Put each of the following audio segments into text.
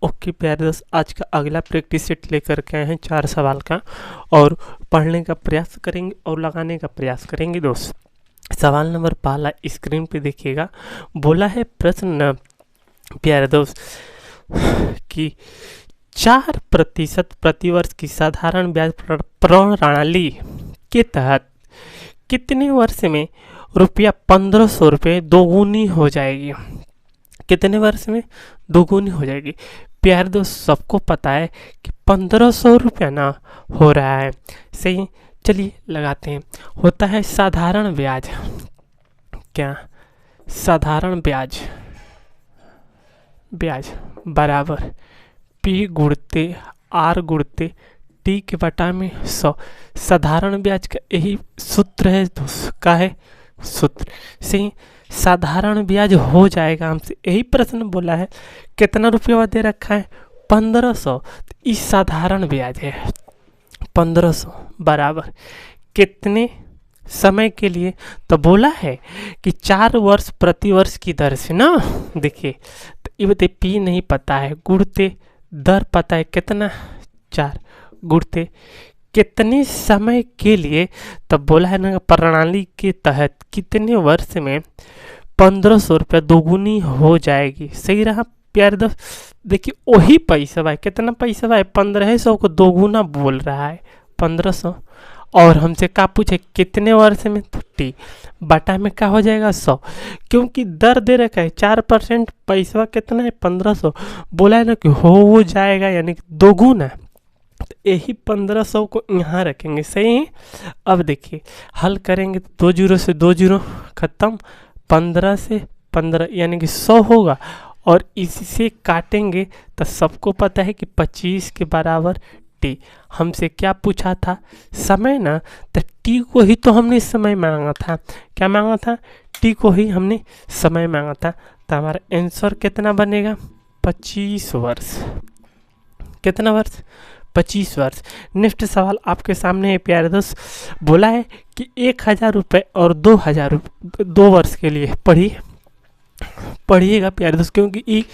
Okay प्यारे दोस्त, आज का अगला प्रैक्टिस सेट लेकर के आए हैं 4 सवाल का और पढ़ने का प्रयास करेंगे और लगाने का प्रयास करेंगे दोस्त। सवाल नंबर पहला स्क्रीन पे देखिएगा। बोला है प्रश्न प्यारे दोस्त कि 4% प्रतिवर्ष की साधारण ब्याज प्रणाली के तहत कितने वर्ष में रुपया 1500 रुपये दोगुनी हो जाएगी। कितने वर्ष में दोगुनी हो जाएगी। प्यारे दोस्त, सबको पता है कि 1500 रुपया ना हो रहा है। सही, चलिए लगाते हैं। होता है साधारण ब्याज। क्या साधारण ब्याज बराबर P गुणते R गुणते T के बटा में 100। साधारण ब्याज का यही सूत्र है दोस्त, का है सूत्र। सही, साधारण ब्याज हो जाएगा हमसे, यही प्रश्न बोला है। कितना रुपया दे रखा है 1500, तो इस साधारण ब्याज है 1500 बराबर कितने समय के लिए। तो बोला है कि 4 वर्ष प्रति वर्ष की दर से ना। देखिए तो ये बताइए, पी नहीं पता है, गुणते दर पता है कितना 4 गुणते कितने समय के लिए। तब बोला है ना प्रणाली के तहत कितने वर्ष में 1500 रुपया दोगुनी हो जाएगी। सही रहा प्यारे दोस्त। देखिए वही पैसा भाई, कितना पैसा भाई 1500 को दोगुना बोल रहा है 1500, और हमसे क्या पूछे कितने वर्ष में, तो टी बटा में क्या हो जाएगा 100, क्योंकि दर दे रखा है 4%, पैसा कितना है 1500, बोला है ना कि हो जाएगा यानी कि दोगुना। तो यही 1500 को यहाँ रखेंगे। सही है। अब देखिए हल करेंगे तो 2 जीरो से 2 जीरो खत्म, 15 से 15 यानी कि 100 होगा, और इससे काटेंगे तो सबको पता है कि 25 के बराबर टी। हमसे क्या पूछा था समय ना, तो टी को ही तो हमने समय मांगा था। क्या मांगा था, टी को ही हमने समय मांगा था। तो हमारा आंसर कितना बनेगा 25 वर्ष। कितना वर्ष 25 वर्ष। नेक्स्ट सवाल आपके सामने है प्यारे दोस्त। बोला है कि 1000 रुपये और 2000 रुपये 2 वर्ष के लिए पढ़िएगा प्यारे दोस्त, क्योंकि ये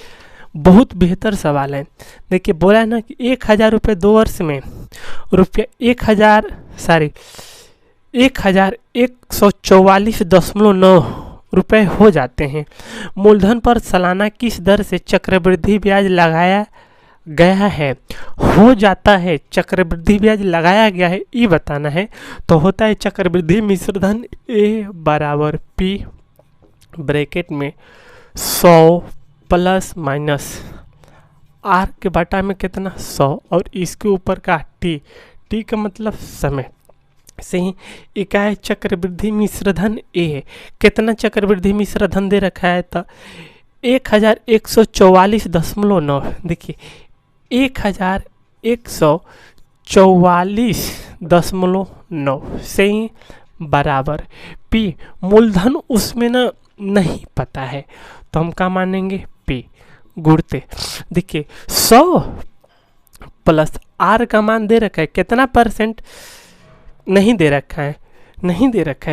बहुत बेहतर सवाल है। देखिए बोला है ना कि 1000 रुपये 2 वर्ष में रुपया 1144.9 रुपये हो जाते हैं। मूलधन पर सालाना किस दर से चक्रवृद्धि ब्याज लगाया गया है। हो जाता है चक्रवृद्धि ब्याज लगाया गया है, ये बताना है। तो होता है चक्रवृद्धि मिश्रधन A बराबर P ब्रैकेट में 100 प्लस माइनस R के बटा में कितना 100, और इसके ऊपर का T का मतलब समय। सही, इकाई चक्रवृद्धि मिश्रधन A है। कितना चक्रवृद्धि मिश्रधन दे रखा है, तो 1144.9। देखिए 1144.9 सही बराबर P। मूलधन उसमें ना नहीं पता है, तो हम क्या मानेंगे P गुणते। देखिए 100 प्लस R का मान दे रखा है, कितना परसेंट नहीं दे रखा है,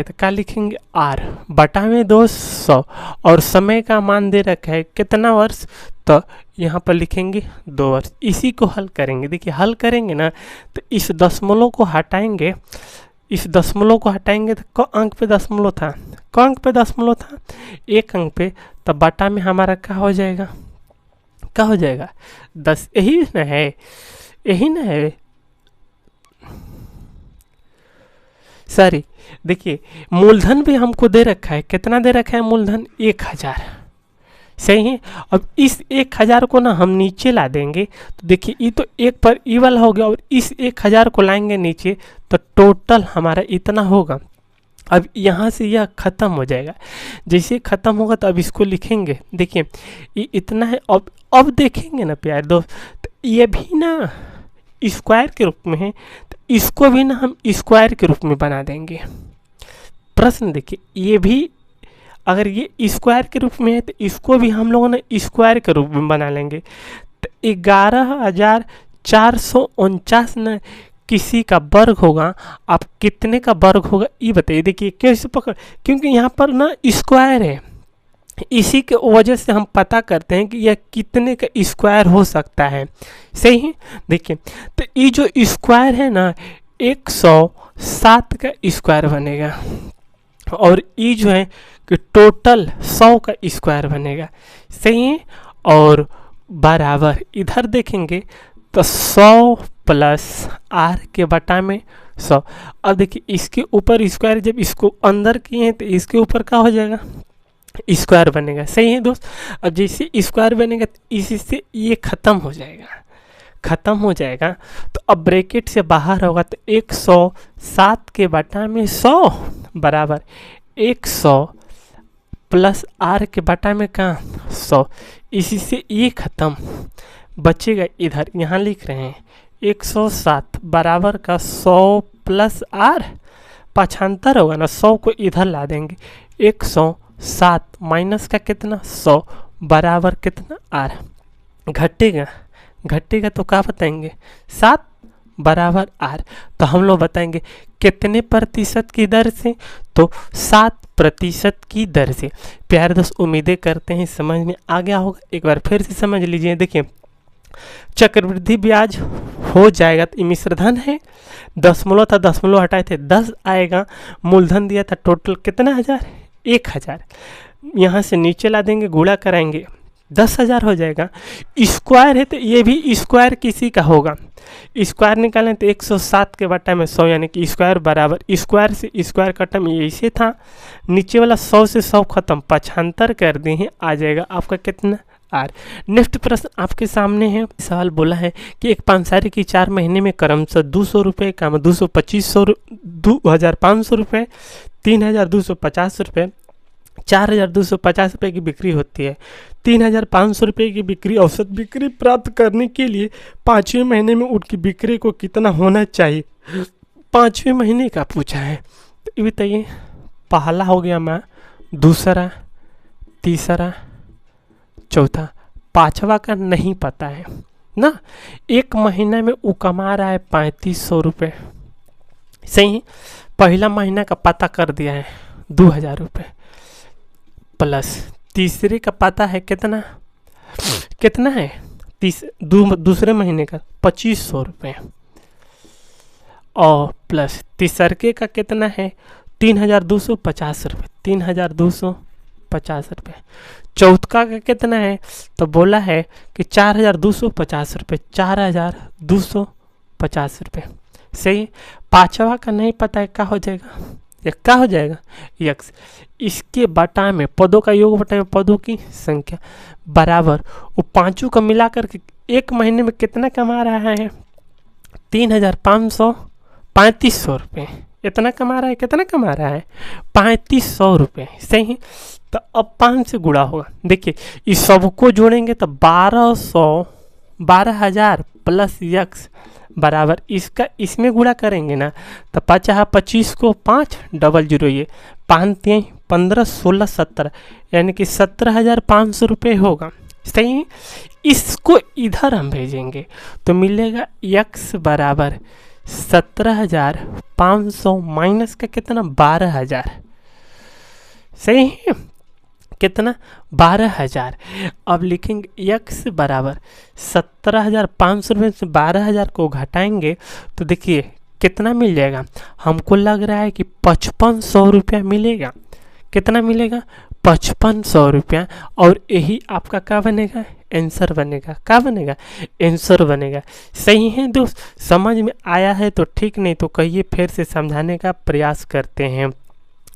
तो क्या लिखेंगे R बटा में 200, और समय का मान दे रखा है कितना वर्ष, तो यहाँ पर लिखेंगे 2 वर्ष। इसी को हल करेंगे। देखिए हल करेंगे ना, तो इस दशमलव को हटाएंगे, तो क अंक पे दशमलव था, एक अंक पे, तो बटा में हमारा क्या हो जाएगा 10। यही ना है सॉरी। देखिए मूलधन भी हमको दे रखा है, कितना दे रखा है मूलधन 1000। सही है। अब इस 1000 को ना हम नीचे ला देंगे, तो देखिए ये तो एक पर ई वाला हो गया, और इस 1000 को लाएंगे नीचे, तो टोटल हमारा इतना होगा। अब यहाँ से यह ख़त्म हो जाएगा। जैसे ख़त्म होगा तो अब इसको लिखेंगे। देखिए ये इतना है। अब देखेंगे ना प्यारे दोस्त, तो ये भी ना स्क्वायर के रूप में है, तो इसको भी ना हम स्क्वायर के रूप में बना देंगे। प्रश्न देखिए, ये भी अगर ये स्क्वायर के रूप में है, तो इसको भी हम लोगों ने स्क्वायर के रूप में बना लेंगे। तो 11,449 न किसी का वर्ग होगा। आप कितने का वर्ग होगा ये बताइए। देखिए कैसे पकड़, क्योंकि यहाँ पर ना स्क्वायर है, इसी के वजह से हम पता करते हैं कि यह कितने का स्क्वायर हो सकता है। सही है, देखिए तो ये जो स्क्वायर है ना 107 का स्क्वायर बनेगा, और ये जो है कि टोटल 100 का स्क्वायर बनेगा। सही है, और बराबर इधर देखेंगे तो 100 प्लस आर के बटा में 100। अब देखिए इसके ऊपर स्क्वायर जब इसको अंदर किए हैं तो इसके ऊपर क्या हो जाएगा, स्क्वायर बनेगा। सही है दोस्त, अब जैसे स्क्वायर बनेगा तो इसी से ये ख़त्म हो जाएगा, ख़त्म हो जाएगा। तो अब ब्रैकेट से बाहर होगा तो 107 के बटा में 100 बराबर 100 प्लस आर के बटा में कहाँ 100, इसी से ये ख़त्म बचेगा। इधर यहाँ लिख रहे हैं 107 बराबर का 100 प्लस आर, पक्षांतर होगा ना, 100 को इधर ला देंगे, 107 माइनस का कितना 100 बराबर कितना आर, घटेगा घटेगा तो क्या बताएंगे 7 बराबर आर। तो हम लोग बताएंगे कितने प्रतिशत की दर से, तो 7% की दर से। प्यारे दोस्त उम्मीदें करते हैं समझ में आ गया होगा, एक बार फिर से समझ लीजिए। देखिए चक्रवृद्धि ब्याज हो जाएगा तो मिश्रधन है, दशमलव था दशमलव हटाए थे 10 आएगा, मूलधन दिया था टोटल कितना 1000 यहाँ से नीचे ला देंगे, गुणा कराएंगे 10,000 हो जाएगा। स्क्वायर है तो ये भी स्क्वायर किसी का होगा, स्क्वायर निकालें तो 107 के बटा में 100 यानी कि स्क्वायर बराबर स्क्वायर से स्क्वायर कटम, ये ऐसे था, नीचे वाला 100 से 100 खत्म, पक्षांतर कर दिए हैं, आ जाएगा आपका कितना आर। नेक्स्ट प्रश्न आपके सामने है, सवाल बोला है कि एक पानसारी की 4 महीने में क्रमशः 200 रुपये, 2,500 रुपये, 3,250 रुपये, 4,250 रुपये की बिक्री होती है। 3,500 रुपये की बिक्री औसत बिक्री प्राप्त करने के लिए 5वें महीने में उनकी बिक्री को कितना होना चाहिए, 5वें महीने का पूछा है। तो ये बताइए, पहला हो गया मैं, दूसरा, तीसरा, चौथा, पांचवा का नहीं पता है ना। एक महीना में वो कमा रहा है 3,500 रुपये, सही। पहला महीना का पता कर दिया है 2,000 रुपये, प्लस तीसरे का पता है कितना कितना है, दूसरे महीने का 2,500 रुपये, और प्लस तीसरके का कितना है 3,250 रुपये, 3,250 रुपये। चौथा का कितना है, तो बोला है कि 4,250 रुपये, 4,250 रुपये, सही। पांचवा का नहीं पता है, क्या हो जाएगा, ये क्या हो जाएगा यक्स, इसके बटा में पदों का योग बटा में पदों की संख्या बराबर वो पांचों का मिलाकर के एक महीने में कितना कमा रहा है 3,500 रुपये, इतना कमा रहा है, कितना कमा रहा है 3,500 रुपये, सही। तो अब 5 से गुणा होगा, देखिए इस सबको जोड़ेंगे तो 12,000 प्लस यक्स बराबर इसका इसमें गुणा करेंगे ना तो 25 को 5 डबल जीरो, ये 5 3 15 16 17 यानी कि 17,500 रुपये होगा, सही। इसको इधर हम भेजेंगे तो मिलेगा यक्स बराबर 17,500 माइनस का कितना 12,000, सही है, कितना 12,000। अब लिखेंगे यक्स बराबर 17,500 रुपये से 12,000 को घटाएंगे तो देखिए कितना मिल जाएगा, हमको लग रहा है कि 5,500 रुपया मिलेगा, कितना मिलेगा 5,500 रुपया, और यही आपका क्या बनेगा आंसर बनेगा, क्या बनेगा आंसर बनेगा, सही है दोस्त। समझ में आया है तो ठीक, नहीं तो कहिए फिर से समझाने का प्रयास करते हैं,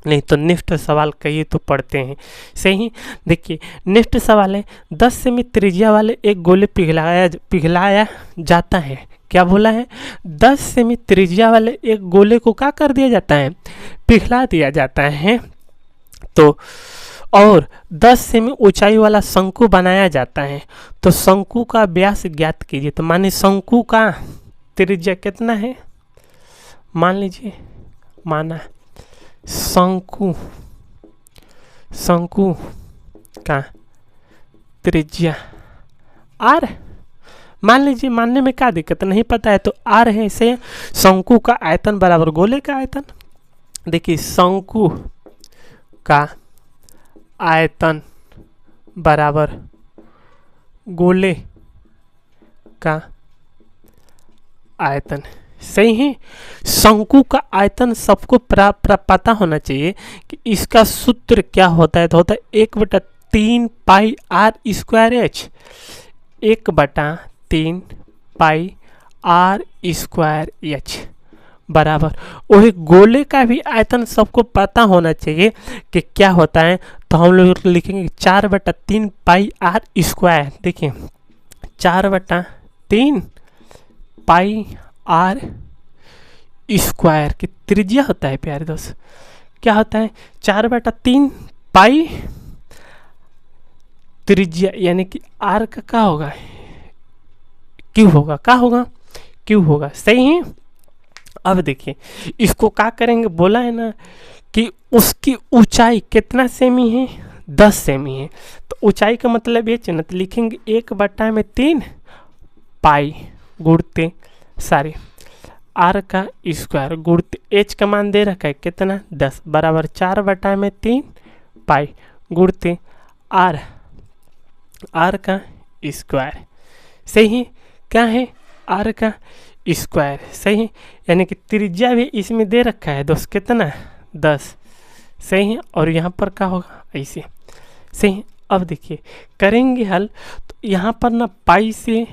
नहीं तो नेक्स्ट सवाल कहिए तो पढ़ते हैं, सही। देखिए नेक्स्ट सवाल है 10 सेमी त्रिज्या वाले एक गोले पिघलाया जाता है, क्या बोला है 10 सेमी त्रिज्या वाले एक गोले को क्या कर दिया जाता है, पिघला दिया जाता है। तो और 10 सेमी ऊंचाई वाला शंकु बनाया जाता है, तो शंकु का व्यास ज्ञात कीजिए। तो माने शंकु का त्रिज्या कितना है, मान लीजिए माना शंकु का त्रिज्या आर, मान लीजिए, मानने में क्या दिक्कत, नहीं पता है तो आर है, इसे शंकु का आयतन बराबर गोले का आयतन। देखिए शंकु का आयतन बराबर गोले का आयतन। सही है। शंकु का आयतन सबको पता होना चाहिए कि इसका सूत्र क्या होता है। तो होता है 1/3 pi r square h, 1/3 pi r square h बराबर। वही गोले का भी आयतन सबको पता होना चाहिए कि क्या होता है। तो हम लोग लिखेंगे 4/3 पाई आर स्क्वायर। देखिए 4/3 पाई आर स्क्वायर की त्रिज्या होता है प्यारे दोस्त, क्या होता है 4/3 पाई त्रिज्या, यानी कि आर का क्या होगा, क्यू होगा, क्या होगा, क्यू होगा। सही है। अब देखिए इसको क्या करेंगे, बोला है ना कि उसकी ऊंचाई कितना सेमी है, 10 सेमी है। तो ऊंचाई का मतलब ये चाहिए ना, तो लिखेंगे 1/3 पाई गुणते सारे आर का स्क्वायर गुणते एच का मान दे रखा है कितना 10 बराबर 4/3 पाई गुणते आर, आर का स्क्वायर। सही है। क्या है, आर का स्क्वायर। सही है। यानी कि त्रिज्या भी इसमें दे रखा है दोस्त कितना 10। सही है। और यहाँ पर क्या होगा ऐसे। सही है। अब देखिए करेंगे हल, तो यहाँ पर ना पाई से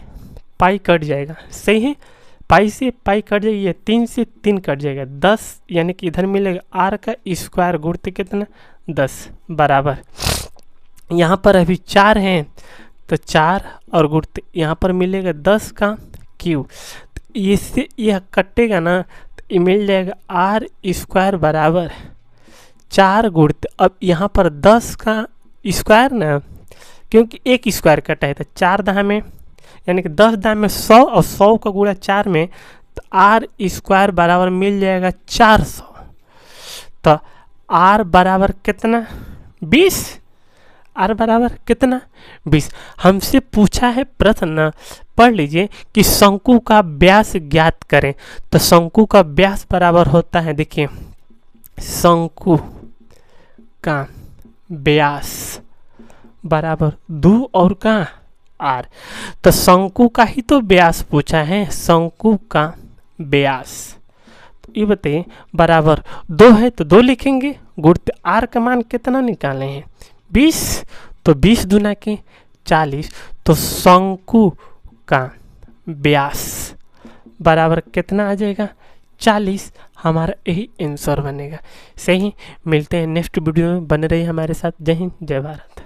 पाई कट जाएगा। सही है। पाई से पाई कट जाएगी, ये 3 से 3 कट जाएगा 10, यानी कि इधर मिलेगा आर का स्क्वायर गुणते कितना 10 बराबर, यहाँ पर अभी 4 हैं तो 4 और गुणते यहाँ पर मिलेगा 10 का क्यू। इससे यह कटेगा ना तो ये मिल जाएगा आर स्क्वायर बराबर 4 गुणते, अब यहाँ पर 10 का स्क्वायर ना, क्योंकि एक स्क्वायर कटा है तो 4 दाह में, यानी कि 10 दाह में 100 और 100 का गुणा 4 में, तो आर स्क्वायर बराबर मिल जाएगा 400। तो आर बराबर कितना 20, आर बराबर कितना 20। हमसे पूछा है प्रश्न ना, पढ़ लीजिए कि शंकु का व्यास ज्ञात करें। तो शंकु का व्यास बराबर होता है, देखिए शंकु का व्यास बराबर 2 और का आर। तो शंकु का ही तो व्यास पूछा है, शंकु का व्यास। तो ये बताइए बराबर 2 है तो 2 लिखेंगे, गुणित आर का मान कितना निकाले हैं 20, तो 20 दूना के 40। तो शंकु का व्यास बराबर कितना आ जाएगा 40, हमारा यही आंसर बनेगा। सही। मिलते हैं नेक्स्ट वीडियो में, बने रहिए हमारे साथ। जय हिंद जय भारत।